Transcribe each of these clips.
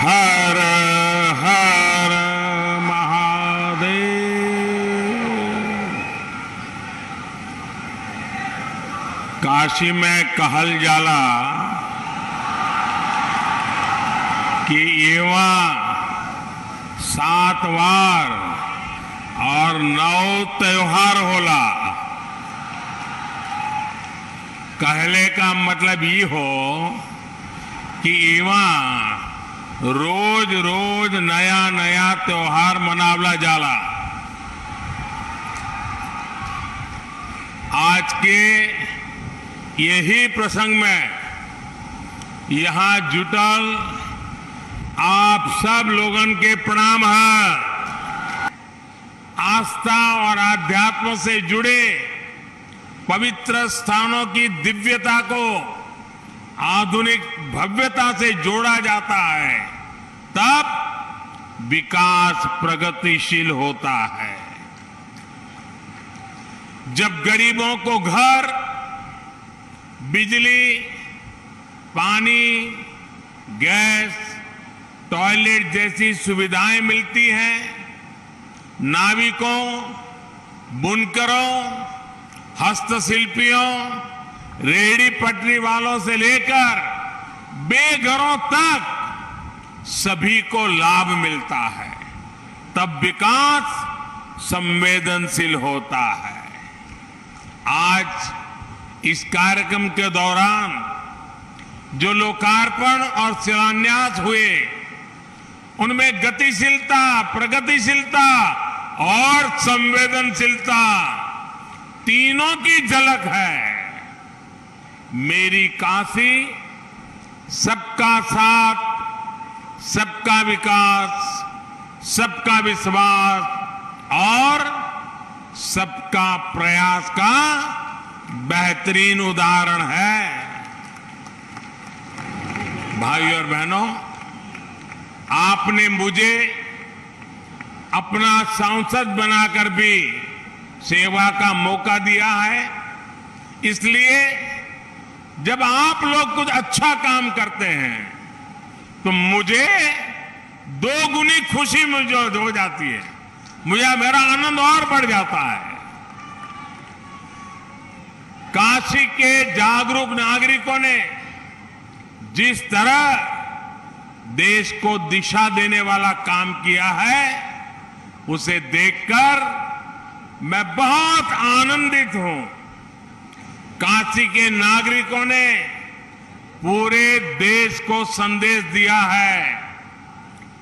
हर हर महादेव। काशी में कहल जाला कि एवा 7 वार और 9 त्योहार होला। कहले का मतलब ये हो कि एवा रोज रोज नया नया त्योहार मनावला जाला। आज के यही प्रसंग में यहां जुटल आप सब लोगन के प्रणाम है। आस्था और आध्यात्म से जुड़े पवित्र स्थानों की दिव्यता को आधुनिक भव्यता से जोड़ा जाता है, तब विकास प्रगतिशील होता है। जब गरीबों को घर, बिजली, पानी, गैस, टॉयलेट जैसी सुविधाएं मिलती हैं, नाविकों, बुनकरों, हस्तशिल्पियों, रेहड़ी पटरी वालों से लेकर बेघरों तक सभी को लाभ मिलता है, तब विकास संवेदनशील होता है। आज इस कार्यक्रम के दौरान जो लोकार्पण और शिलान्यास हुए, उनमें गतिशीलता, प्रगतिशीलता और संवेदनशीलता तीनों की झलक है। मेरी काशी सबका साथ, सबका विकास, सबका विश्वास और सबका प्रयास का बेहतरीन उदाहरण है। भाई और बहनों, आपने मुझे अपना सांसद बनाकर भी सेवा का मौका दिया है, इसलिए जब आप लोग कुछ अच्छा काम करते हैं तो मुझे 2 गुनी खुशी मुझे हो जाती है, मेरा आनंद और बढ़ जाता है। काशी के जागरूक नागरिकों ने जिस तरह देश को दिशा देने वाला काम किया है, उसे देखकर मैं बहुत आनंदित हूं। काशी के नागरिकों ने पूरे देश को संदेश दिया है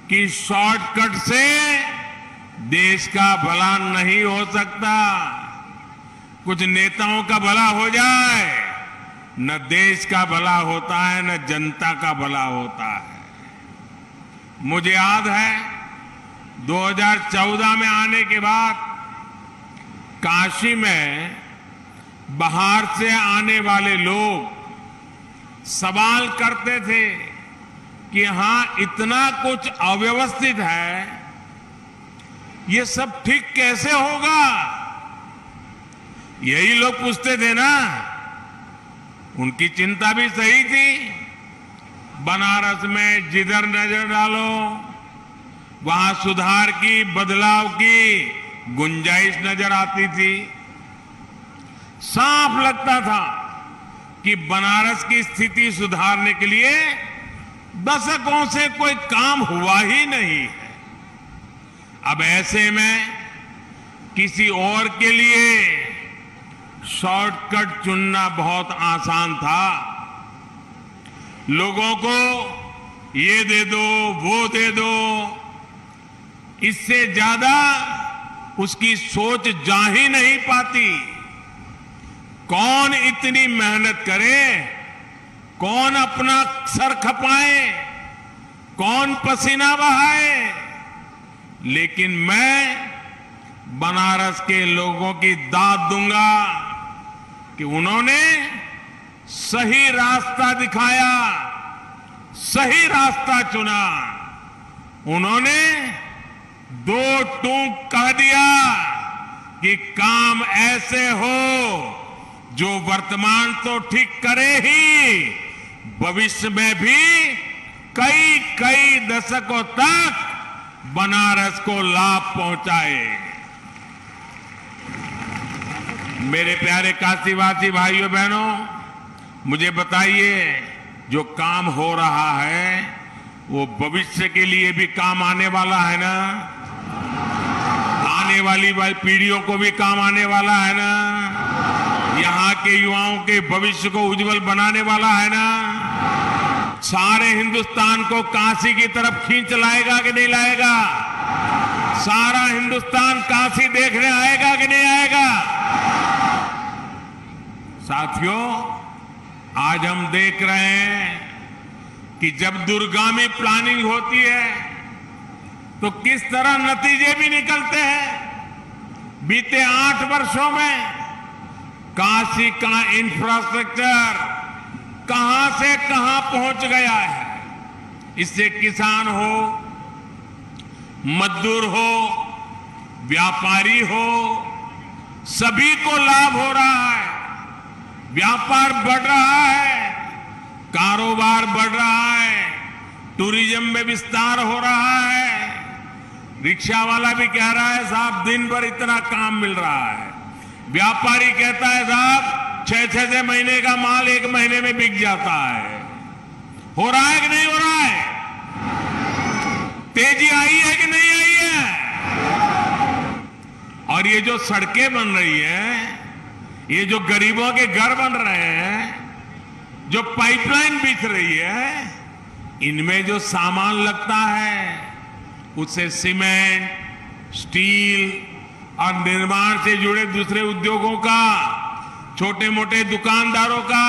कि शॉर्टकट से देश का भला नहीं हो सकता। कुछ नेताओं का भला हो जाए, न देश का भला होता है, न जनता का भला होता है। मुझे याद है 2014 में आने के बाद काशी में बाहर से आने वाले लोग सवाल करते थे कि यहां इतना कुछ अव्यवस्थित है, ये सब ठीक कैसे होगा? यही लोग पूछते थे ना। उनकी चिंता भी सही थी। बनारस में जिधर नजर डालो वहां सुधार की, बदलाव की गुंजाइश नजर आती थी। साफ लगता था कि बनारस की स्थिति सुधारने के लिए दशकों से कोई काम हुआ ही नहीं है। अब ऐसे में किसी और के लिए शॉर्टकट चुनना बहुत आसान था। लोगों को ये दे दो, वो दे दो, इससे ज्यादा उसकी सोच जा ही नहीं पाती। कौन इतनी मेहनत करे, कौन अपना सर खपाए, कौन पसीना बहाए। लेकिन मैं बनारस के लोगों की दाद दूंगा कि उन्होंने सही रास्ता दिखाया, सही रास्ता चुना। उन्होंने 2 टूक कह दिया कि काम ऐसे हो जो वर्तमान तो ठीक करे ही, भविष्य में भी कई कई दशकों तक बनारस को लाभ पहुंचाए। मेरे प्यारे काशीवासी भाइयों बहनों, मुझे बताइए, जो काम हो रहा है वो भविष्य के लिए भी काम आने वाला है ना? आने वाली पीढ़ियों को भी काम आने वाला है ना? यहाँ के युवाओं के भविष्य को उज्जवल बनाने वाला है ना? सारे हिंदुस्तान को काशी की तरफ खींच लाएगा कि नहीं लाएगा? सारा हिंदुस्तान काशी देखने आएगा कि नहीं आएगा? साथियों, आज हम देख रहे हैं कि जब दूरगामी प्लानिंग होती है तो किस तरह नतीजे भी निकलते हैं। बीते 8 वर्षों में काशी का इंफ्रास्ट्रक्चर कहां से कहां पहुंच गया है। इससे किसान हो, मजदूर हो, व्यापारी हो, सभी को लाभ हो रहा है। व्यापार बढ़ रहा है, कारोबार बढ़ रहा है, टूरिज्म में विस्तार हो रहा है। रिक्शा वाला भी कह रहा है साहब दिन भर इतना काम मिल रहा है। व्यापारी कहता है साहब 6 महीने का माल 1 महीने में बिक जाता है। हो रहा है कि नहीं हो रहा है? तेजी आई है कि नहीं आई है? और ये जो सड़कें बन रही हैं, ये जो गरीबों के घर बन रहे हैं, जो पाइपलाइन बिछ रही है, इनमें जो सामान लगता है उससे सीमेंट, स्टील और निर्माण से जुड़े दूसरे उद्योगों का, छोटे मोटे दुकानदारों का,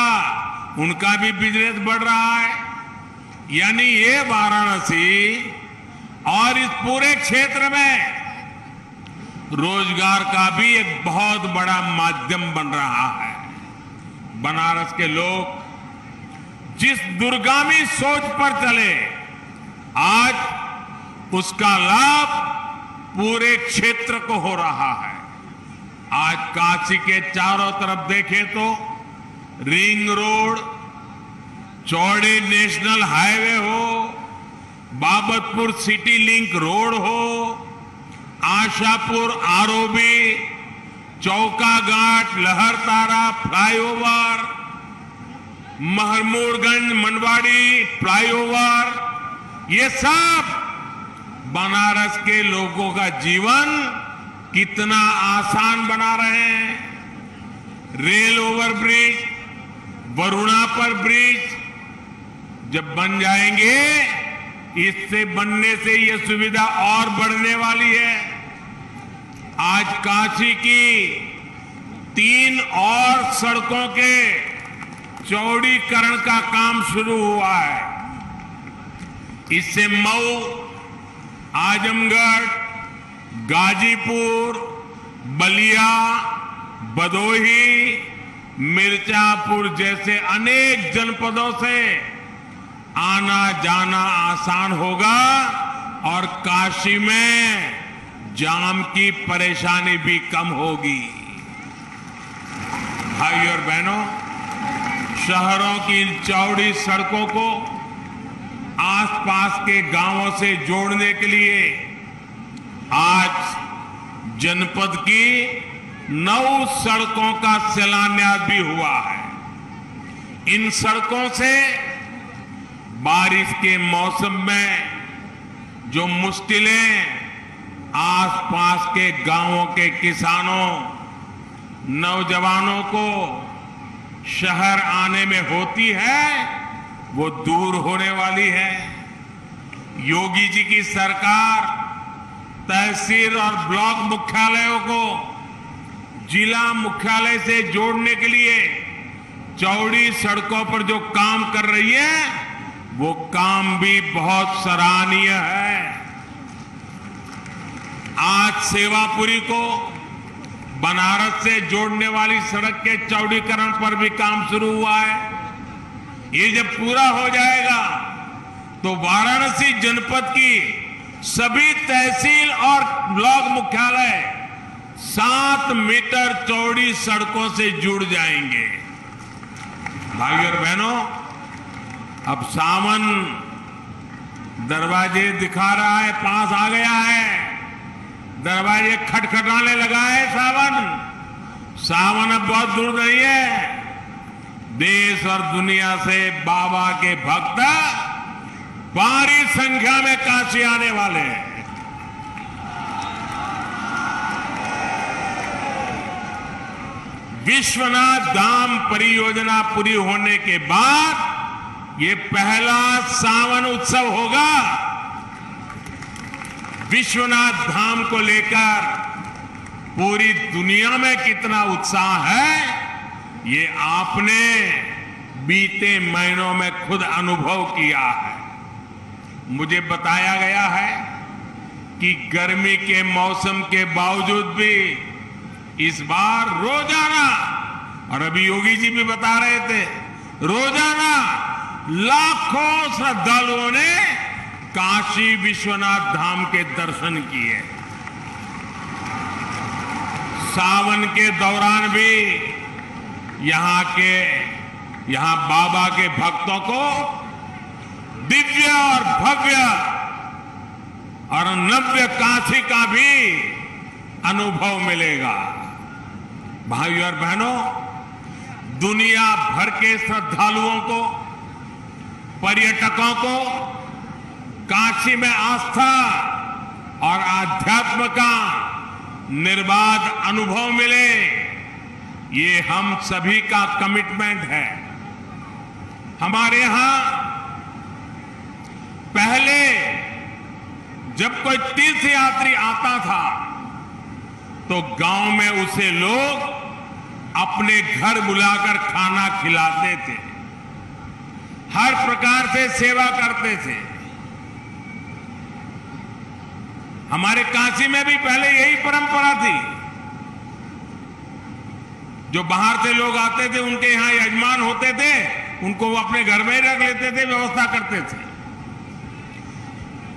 उनका भी बिजनेस बढ़ रहा है। यानी ये वाराणसी और इस पूरे क्षेत्र में रोजगार का भी एक बहुत बड़ा माध्यम बन रहा है। बनारस के लोग जिस दूरगामी सोच पर चले, आज उसका लाभ पूरे क्षेत्र को हो रहा है। आज काशी के चारों तरफ देखें तो रिंग रोड, चौड़े नेशनल हाईवे हो, बाबतपुर सिटी लिंक रोड हो, आशापुर आरओबी, चौका घाट, लहरतारा फ्लाईओवर, महमूदगंज मनवाड़ी फ्लाईओवर, ये सब बनारस के लोगों का जीवन कितना आसान बना रहे हैं। रेल ओवर ब्रिज, वरुणा पर ब्रिज जब बन जाएंगे, इससे बनने से ये सुविधा और बढ़ने वाली है। आज काशी की 3 और सड़कों के चौड़ीकरण का काम शुरू हुआ है। इससे मऊ, आजमगढ़, गाजीपुर, बलिया, भदोही, मिर्जापुर जैसे अनेक जनपदों से आना जाना आसान होगा और काशी में जाम की परेशानी भी कम होगी। भाइयों और बहनों, शहरों की इन चौड़ी सड़कों को आसपास के गांवों से जोड़ने के लिए आज जनपद की 9 सड़कों का शिलान्यास भी हुआ है। इन सड़कों से बारिश के मौसम में जो मुश्किलें आसपास के गांवों के किसानों, नौजवानों को शहर आने में होती है, वो दूर होने वाली है। योगी जी की सरकार तहसील और ब्लॉक मुख्यालयों को जिला मुख्यालय से जोड़ने के लिए चौड़ी सड़कों पर जो काम कर रही है, वो काम भी बहुत सराहनीय है। आज सेवापुरी को बनारस से जोड़ने वाली सड़क के चौड़ीकरण पर भी काम शुरू हुआ है। ये जब पूरा हो जाएगा तो वाराणसी जनपद की सभी तहसील और ब्लॉक मुख्यालय 7 मीटर चौड़ी सड़कों से जुड़ जाएंगे। भाइयों और बहनों, अब सावन दरवाजे दिखा रहा है, पास आ गया है, दरवाजे खटखटाने लगा है सावन अब बहुत दूर नहीं है। देश और दुनिया से बाबा के भक्त भारी संख्या में काशी आने वाले हैं। विश्वनाथ धाम परियोजना पूरी होने के बाद ये पहला सावन उत्सव होगा। विश्वनाथ धाम को लेकर पूरी दुनिया में कितना उत्साह है, ये आपने बीते महीनों में खुद अनुभव किया है। मुझे बताया गया है कि गर्मी के मौसम के बावजूद भी इस बार रोजाना, और अभी योगी जी भी बता रहे थे, रोजाना लाखों श्रद्धालुओं ने काशी विश्वनाथ धाम के दर्शन किए। सावन के दौरान भी यहां बाबा के भक्तों को दिव्य और भव्य और नव्य काशी का भी अनुभव मिलेगा। भाइयों और बहनों, दुनिया भर के श्रद्धालुओं को, पर्यटकों को काशी में आस्था और आध्यात्म का निर्बाध अनुभव मिले, ये हम सभी का कमिटमेंट है। हमारे यहां पहले जब कोई तीर्थ यात्री आता था तो गांव में उसे लोग अपने घर बुलाकर खाना खिलाते थे, हर प्रकार से सेवा करते थे। हमारे काशी में भी पहले यही परंपरा थी। जो बाहर से लोग आते थे, उनके यहां यजमान होते थे, उनको वो अपने घर में ही रख लेते थे, व्यवस्था करते थे।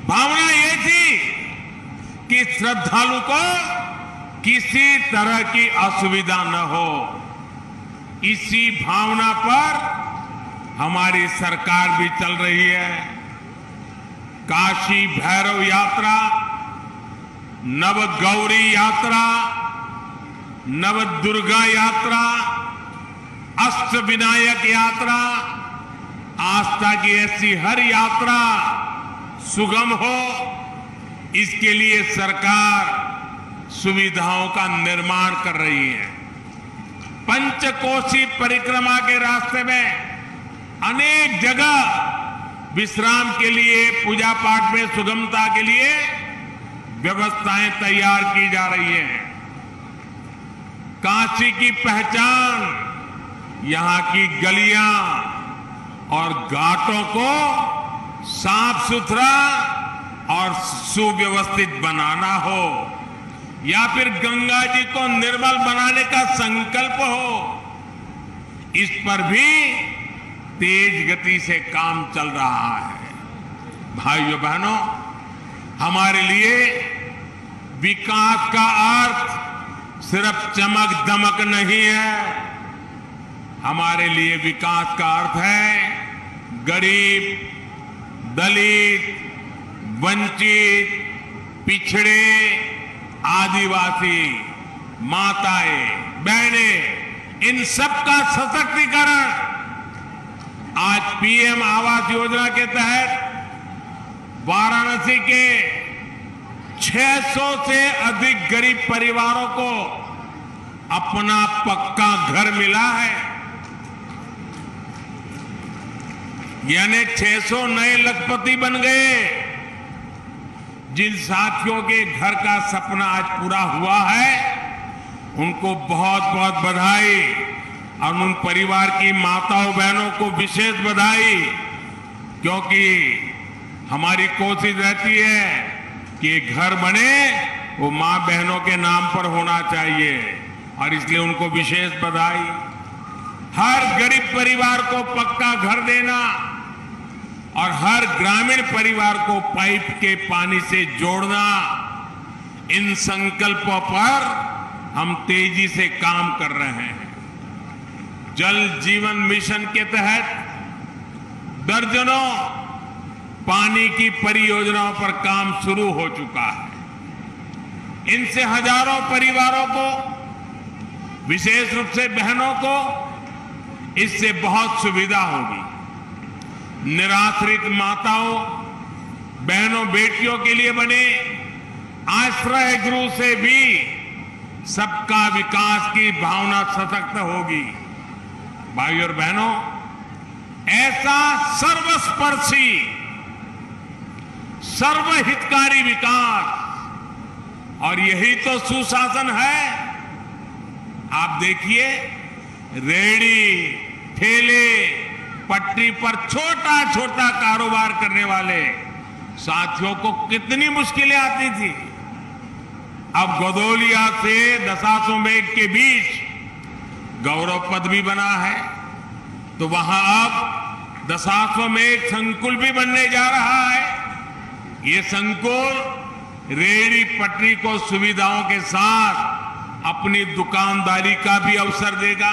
भावना ये थी कि श्रद्धालु को किसी तरह की असुविधा न हो। इसी भावना पर हमारी सरकार भी चल रही है। काशी भैरव यात्रा, नवगौरी यात्रा, नवदुर्गा यात्रा, अष्टविनायक यात्रा, आस्था की ऐसी हर यात्रा सुगम हो, इसके लिए सरकार सुविधाओं का निर्माण कर रही है। पंचकोशी परिक्रमा के रास्ते में अनेक जगह विश्राम के लिए, पूजा पाठ में सुगमता के लिए व्यवस्थाएं तैयार की जा रही हैं। काशी की पहचान यहां की गलियां और घाटों को साफ सुथरा और सुव्यवस्थित बनाना हो, या फिर गंगा जी को निर्मल बनाने का संकल्प हो, इस पर भी तेज गति से काम चल रहा है। भाइयों बहनों, हमारे लिए विकास का अर्थ सिर्फ चमक दमक नहीं है। हमारे लिए विकास का अर्थ है गरीब, दलित, वंचित, पिछड़े, आदिवासी, माताएं, बहनें, इन सब का सशक्तिकरण। आज पीएम आवास योजना के तहत वाराणसी के 600 से अधिक गरीब परिवारों को अपना पक्का घर मिला है। यानी 600 नए लखपति बन गए। जिन साथियों के घर का सपना आज पूरा हुआ है, उनको बहुत बहुत बधाई, और उन परिवार की माताओं बहनों को विशेष बधाई, क्योंकि हमारी कोशिश रहती है कि घर बने वो मां बहनों के नाम पर होना चाहिए, और इसलिए उनको विशेष बधाई। हर गरीब परिवार को पक्का घर देना और हर ग्रामीण परिवार को पाइप के पानी से जोड़ना, इन संकल्पों पर हम तेजी से काम कर रहे हैं। जल जीवन मिशन के तहत दर्जनों पानी की परियोजनाओं पर काम शुरू हो चुका है। इनसे हजारों परिवारों को, विशेष रूप से बहनों को, इससे बहुत सुविधा होगी। निराश्रित माताओं, बहनों, बेटियों के लिए बने आश्रय गृह से भी सबका विकास की भावना सशक्त होगी। भाइयों और बहनों, ऐसा सर्वस्पर्शी, सर्वहितकारी विकास, और यही तो सुशासन है। आप देखिए, रेहड़ी, ठेले, पटरी पर छोटा छोटा कारोबार करने वाले साथियों को कितनी मुश्किलें आती थी। अब गदोलिया से दशाश्वमेध के बीच गौरव पद भी बना है, तो वहां अब दशाश्वमेध संकुल भी बनने जा रहा है। ये संकुल रेहड़ी पटरी को सुविधाओं के साथ अपनी दुकानदारी का भी अवसर देगा।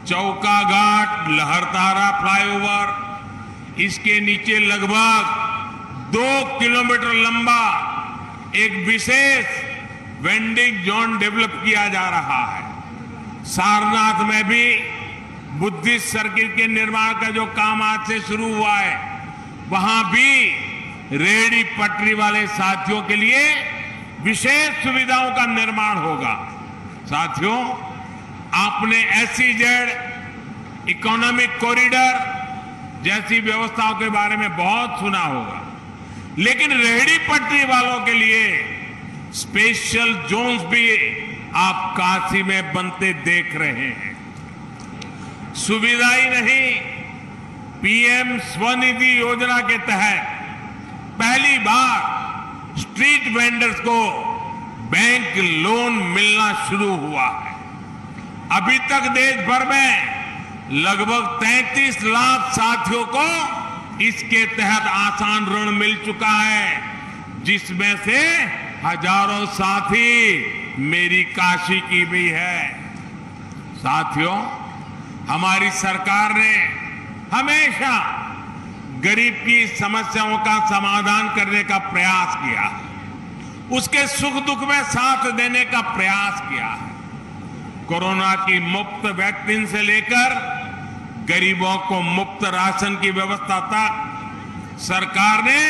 चौका घाट, लहरतारा फ्लाईओवर, इसके नीचे लगभग 2 किलोमीटर लंबा एक विशेष वेंडिंग जोन डेवलप किया जा रहा है। सारनाथ में भी बुद्धिस्ट सर्किट के निर्माण का जो काम आज से शुरू हुआ है, वहां भी रेहड़ी पटरी वाले साथियों के लिए विशेष सुविधाओं का निर्माण होगा। साथियों, आपने SEZ इकोनॉमिक कॉरिडोर जैसी व्यवस्थाओं के बारे में बहुत सुना होगा, लेकिन रेहड़ी पटरी वालों के लिए स्पेशल जोन्स भी आप काशी में बनते देख रहे हैं। सुविधा ही नहीं, PM स्वनिधि योजना के तहत पहली बार स्ट्रीट वेंडर्स को बैंक लोन मिलना शुरू हुआ है। अभी तक देश भर में लगभग 33 लाख साथियों को इसके तहत आसान ऋण मिल चुका है, जिसमें से हजारों साथी मेरी काशी की भी है। साथियों, हमारी सरकार ने हमेशा गरीब की समस्याओं का समाधान करने का प्रयास किया, उसके सुख दुख में साथ देने का प्रयास किया है। कोरोना की मुफ्त वैक्सीन से लेकर गरीबों को मुफ्त राशन की व्यवस्था तक सरकार ने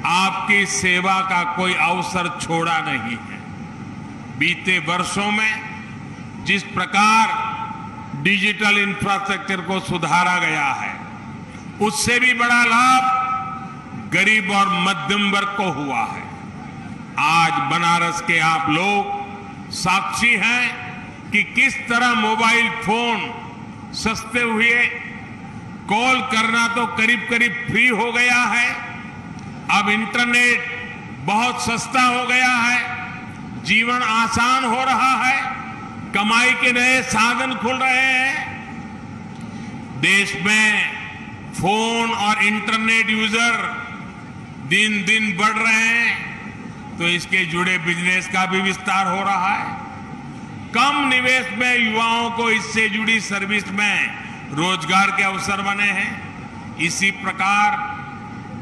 आपकी सेवा का कोई अवसर छोड़ा नहीं है। बीते वर्षों में जिस प्रकार डिजिटल इंफ्रास्ट्रक्चर को सुधारा गया है, उससे भी बड़ा लाभ गरीब और मध्यम वर्ग को हुआ है। आज बनारस के आप लोग साक्षी हैं कि किस तरह मोबाइल फोन सस्ते हुए, कॉल करना तो करीब करीब फ्री हो गया है। अब इंटरनेट बहुत सस्ता हो गया है, जीवन आसान हो रहा है, कमाई के नए साधन खुल रहे हैं। देश में फोन और इंटरनेट यूजर दिन दिन बढ़ रहे हैं, तो इसके जुड़े बिजनेस का भी विस्तार हो रहा है। कम निवेश में युवाओं को इससे जुड़ी सर्विस में रोजगार के अवसर बने हैं। इसी प्रकार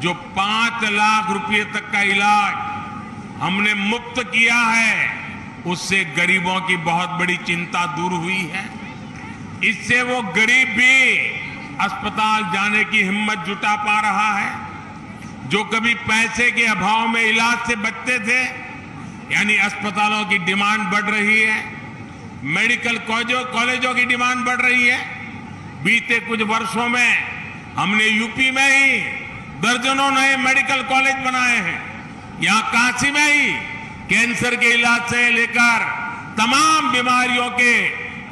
जो 5 लाख रुपए तक का इलाज हमने मुफ्त किया है, उससे गरीबों की बहुत बड़ी चिंता दूर हुई है। इससे वो गरीब भी अस्पताल जाने की हिम्मत जुटा पा रहा है। जो कभी पैसे के अभाव में इलाज से बचते थे, यानी अस्पतालों की डिमांड बढ़ रही है, मेडिकल कॉलेजों की डिमांड बढ़ रही है। बीते कुछ वर्षों में हमने यूपी में ही दर्जनों नए मेडिकल कॉलेज बनाए हैं। यहां काशी में ही कैंसर के इलाज से लेकर तमाम बीमारियों के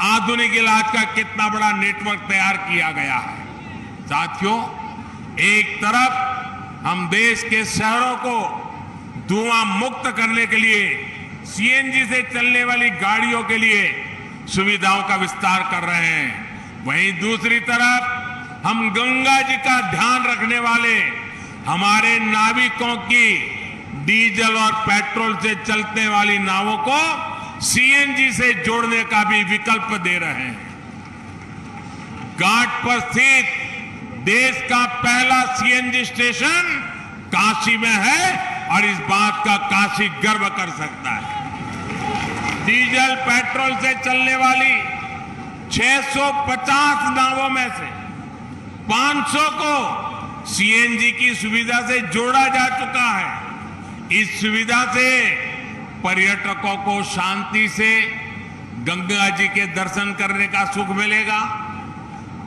आधुनिक इलाज का कितना बड़ा नेटवर्क तैयार किया गया है। साथियों, एक तरफ हम देश के शहरों को धुआं मुक्त करने के लिए CNG से चलने वाली गाड़ियों के लिए सुविधाओं का विस्तार कर रहे हैं, वहीं दूसरी तरफ हम गंगा जी का ध्यान रखने वाले हमारे नाविकों की डीजल और पेट्रोल से चलने वाली नावों को CNG से जोड़ने का भी विकल्प दे रहे हैं। घाट पर स्थित देश का पहला सीएनजी स्टेशन काशी में है और इस बात का काशी गर्व कर सकता है। डीजल पेट्रोल से चलने वाली 650 नावों में से 500 को सीएनजी की सुविधा से जोड़ा जा चुका है। इस सुविधा से पर्यटकों को शांति से गंगा जी के दर्शन करने का सुख मिलेगा,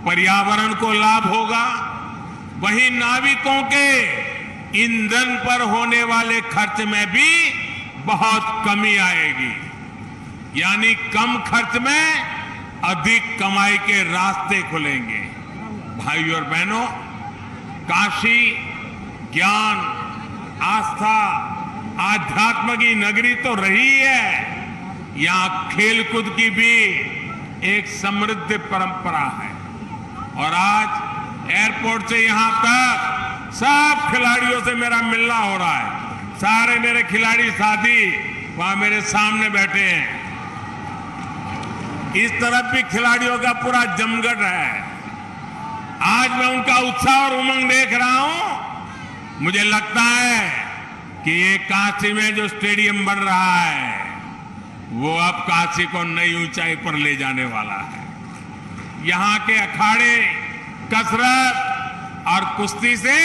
पर्यावरण को लाभ होगा, वहीं नाविकों के ईंधन पर होने वाले खर्च में भी बहुत कमी आएगी। यानी कम खर्च में अधिक कमाई के रास्ते खुलेंगे। भाइयों और बहनों, काशी ज्ञान, आस्था, आध्यात्म की नगरी तो रही है, यहां खेलकूद की भी एक समृद्ध परंपरा है। और आज एयरपोर्ट से यहां तक सब खिलाड़ियों से मेरा मिलना हो रहा है। सारे मेरे खिलाड़ी साथी वहां मेरे सामने बैठे हैं। इस तरफ भी खिलाड़ियों का पूरा जमघट है। आज मैं उनका उत्साह और उमंग देख रहा हूं। मुझे लगता है कि ये काशी में जो स्टेडियम बन रहा है वो अब काशी को नई ऊंचाई पर ले जाने वाला है। यहां के अखाड़े कसरत और कुश्ती से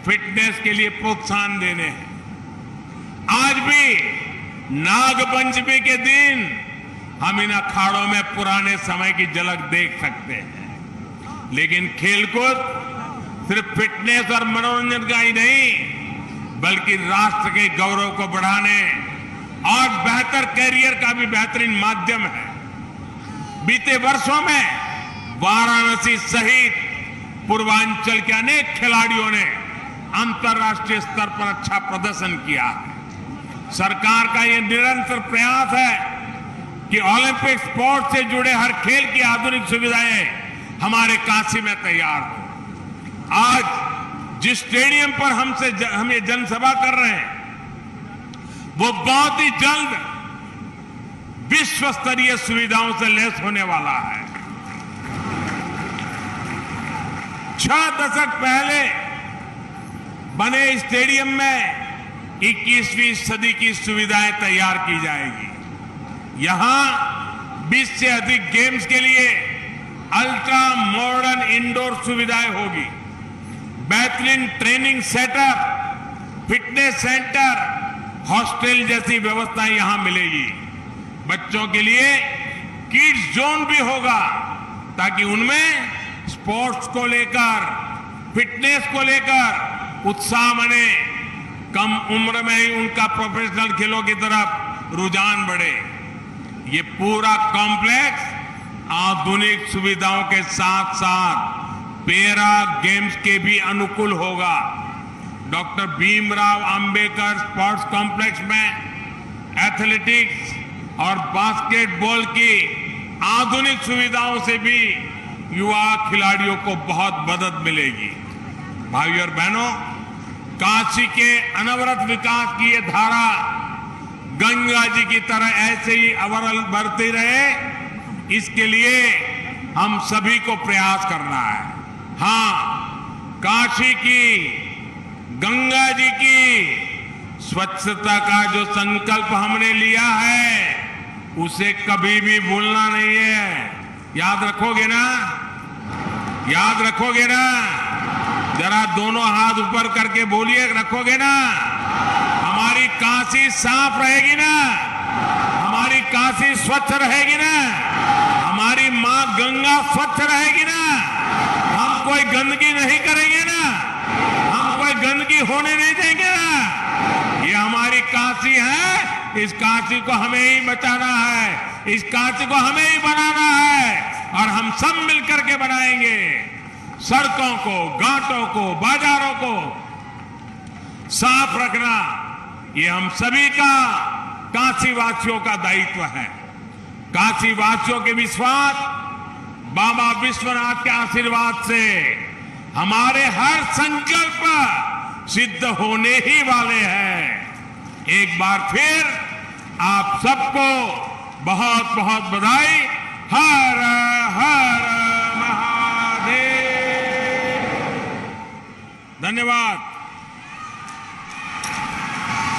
फिटनेस के लिए प्रोत्साहन देने हैं। आज भी नागपंचमी के दिन हम इन अखाड़ों में पुराने समय की झलक देख सकते हैं। लेकिन खेलकूद सिर्फ फिटनेस और मनोरंजन का ही नहीं, बल्कि राष्ट्र के गौरव को बढ़ाने और बेहतर कैरियर का भी बेहतरीन माध्यम है। बीते वर्षों में वाराणसी सहित पूर्वांचल के अनेक खिलाड़ियों ने अंतर्राष्ट्रीय स्तर पर अच्छा प्रदर्शन किया है। सरकार का यह निरंतर प्रयास है कि ओलंपिक स्पोर्ट्स से जुड़े हर खेल की आधुनिक सुविधाएं हमारे काशी में तैयार हो। आज जिस स्टेडियम पर हम ये जनसभा कर रहे हैं वो बहुत ही जल्द विश्व स्तरीय सुविधाओं से लैस होने वाला है। 6 दशक पहले बने स्टेडियम में 21वीं सदी की सुविधाएं तैयार की जाएगी। यहां 20 से अधिक गेम्स के लिए अल्ट्रा मॉडर्न इंडोर सुविधाएं होगी। बेहतरीन training setup, fitness centre, hostel जैसी व्यवस्थाएं यहां मिलेगी। बच्चों के लिए किड्स जोन भी होगा ताकि उनमें स्पोर्ट्स को लेकर, फिटनेस को लेकर उत्साह बने, कम उम्र में ही उनका प्रोफेशनल खेलों की तरफ रुझान बढ़े। ये पूरा कॉम्प्लेक्स आधुनिक सुविधाओं के साथ साथ पैरा गेम्स के भी अनुकूल होगा। Doctor Bhimrao Ambedkar sports complex में एथलेटिक्स और बास्केटबॉल की आधुनिक सुविधाओं से भी युवा खिलाड़ियों को बहुत मदद मिलेगी। भाइयों और बहनों, काशी के अनवरत विकास की ये धारा गंगा जी की तरह ऐसे ही अविरल बढ़ती रहे, इसके लिए हम सभी को प्रयास करना है। हाँ, काशी की, गंगा जी की स्वच्छता का जो संकल्प हमने लिया है उसे कभी भी भूलना नहीं है। याद रखोगे ना? याद रखोगे ना? जरा दोनों हाथ ऊपर करके बोलिए, रखोगे ना? हमारी काशी साफ रहेगी ना? हमारी काशी स्वच्छ रहेगी ना? हमारी मां गंगा स्वच्छ रहेगी ना? हम कोई गंदगी नहीं करेंगे ना? हम कोई गंदगी होने नहीं देंगे ना? ये हमारी काशी है, इस काशी को हमें ही बचाना है, इस काशी को हमें ही बनाना है और हम सब मिलकर के बनाएंगे। सड़कों को, घाटों को, बाजारों को साफ रखना ये हम सभी का, काशी वासियों का दायित्व है। काशी वासियों के विश्वास, बाबा विश्वनाथ के आशीर्वाद से हमारे हर संकल्प सिद्ध होने ही वाले हैं। एक बार फिर आप सबको बहुत बहुत बधाई। हर हर महादेव। धन्यवाद।